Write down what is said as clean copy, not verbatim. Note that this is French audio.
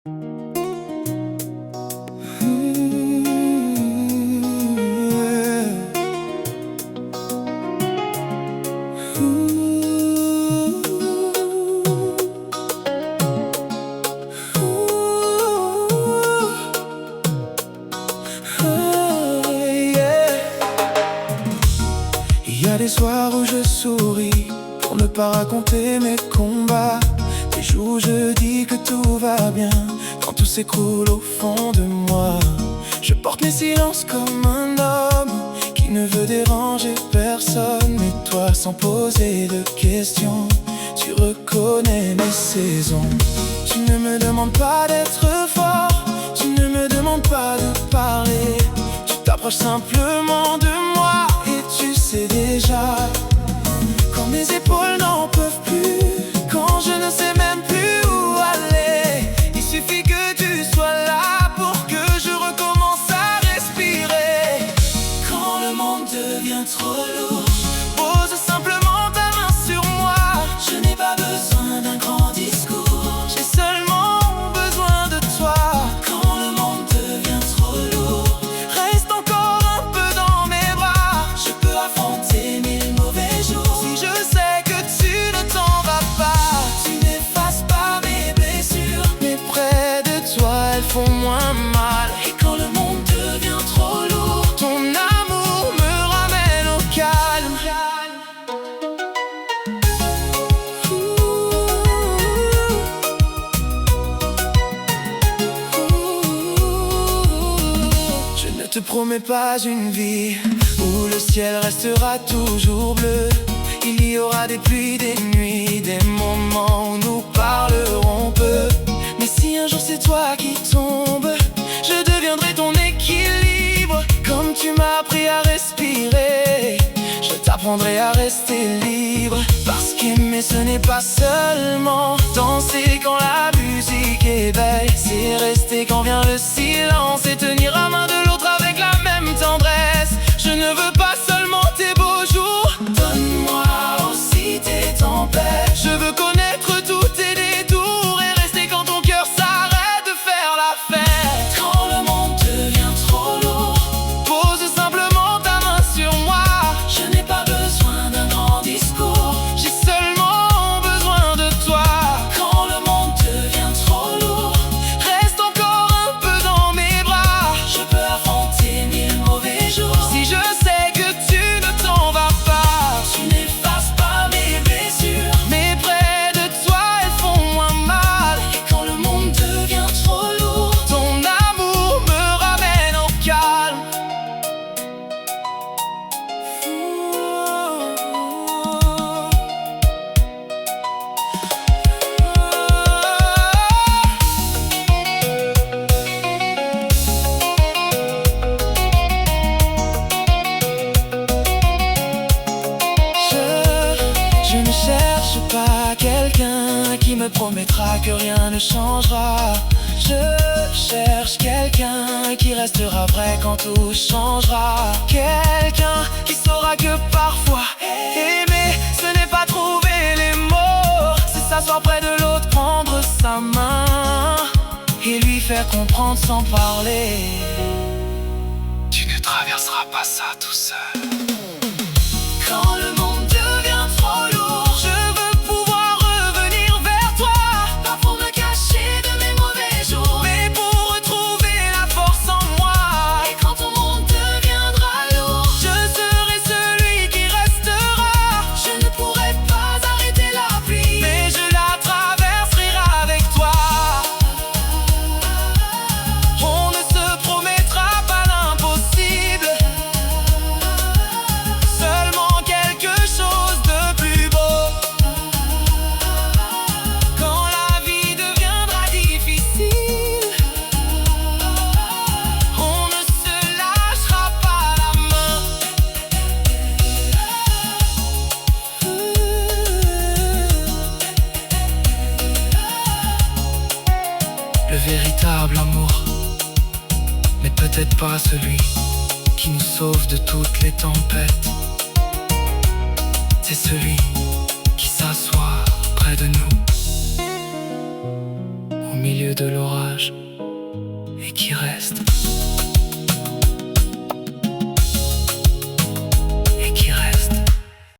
Il y a des soirs où je souris pour ne pas raconter mes combats, des jours où je dis que tout va bien quand tout s'écroule au fond de moi. Je porte mes silences comme un homme qui ne veut déranger personne. Mais toi, sans poser de questions, tu reconnais mes saisons. Tu ne me demandes pas d'être fort, tu ne me demandes pas de parler. Tu t'approches simplement de moi et tu sais déjà quand mes épaules n'en peuvent plus, quand je ne sais même plus où aller. Il suffit que tu sois là pour que je recommence à respirer. Quand le monde devient trop lourd, pose simplement ta main sur moi. Je n'ai pas besoin d'un grand discours, j'ai seulement besoin de toi. Quand le monde devient trop lourd, reste encore un peu dans mes bras. Je peux affronter mille mauvais jours si je sais que tu ne t'en vas pas. Tu n'effaces pas mes blessures, mais près de toi elles font moins mal. Et quand le monde devient trop lourd, ton amour me ramène au calme. Je ne te promets pas une vie où le ciel restera toujours bleu. Il y aura des pluies, des nuits, des moments où nous parlerons peu. Mais si un jour c'est toi qui tombes, je deviendrai ton équilibre. Comme tu m'as appris à respirer, je t'apprendrai à rester libre. Parce qu'aimer ce n'est pas seulement danser quand la musique est belle, c'est rester quand vient le silence et tenir la main de l'autre avec la même tendresse. Je ne veux pas seulement tes beaux jours, donne-moi aussi tes tempêtes. Je veux connaître tous tes détours et rester quand ton cœur s'arrête de faire la fête. Quand le monde devient trop lourd, pose simplement ta main sur moi. Je n'ai pas besoin d'un grand discours, j'ai seulement besoin de toi. Quand le monde devient trop lourd, reste encore un peu dans mes bras. Je peux affronter mille mauvais jours si je sais que tu ne t'en vas pas. Tu n'effaces pas mes blessures, mais près de toi elles font moins mal. Et quand le monde devient trop lourd, ton amour me ramène au calme. Je ne cherche pas quelqu'un qui me promettra que rien ne changera. Je cherche quelqu'un qui restera vrai quand tout changera. Quelqu'un qui saura que parfois aimer, ce n'est pas trouver les mots, c'est s'asseoir près de l'autre, prendre sa main et lui faire comprendre sans parler. Tu ne traverseras pas ça tout seul. Quand le monde devient trop lourd, je veux pouvoir revenir vers toi. Pas pour me cacher de mes mauvais jours, mais pour retrouver la force en moi. Et quand ton monde deviendra lourd, je serai celui qui restera. Je ne pourrai pas arrêter la pluie, mais je la traverserai avec toi. On ne se promettra pas l'impossible, seulement quelque chose de plus beau. Quand la vie deviendra difficile, on ne se lâchera pas la main. Le véritable amour n'est peut-être pas celui qui nous sauve de toutes les tempêtes. C'est celui qui s'assoit près de nous au milieu de l'orage.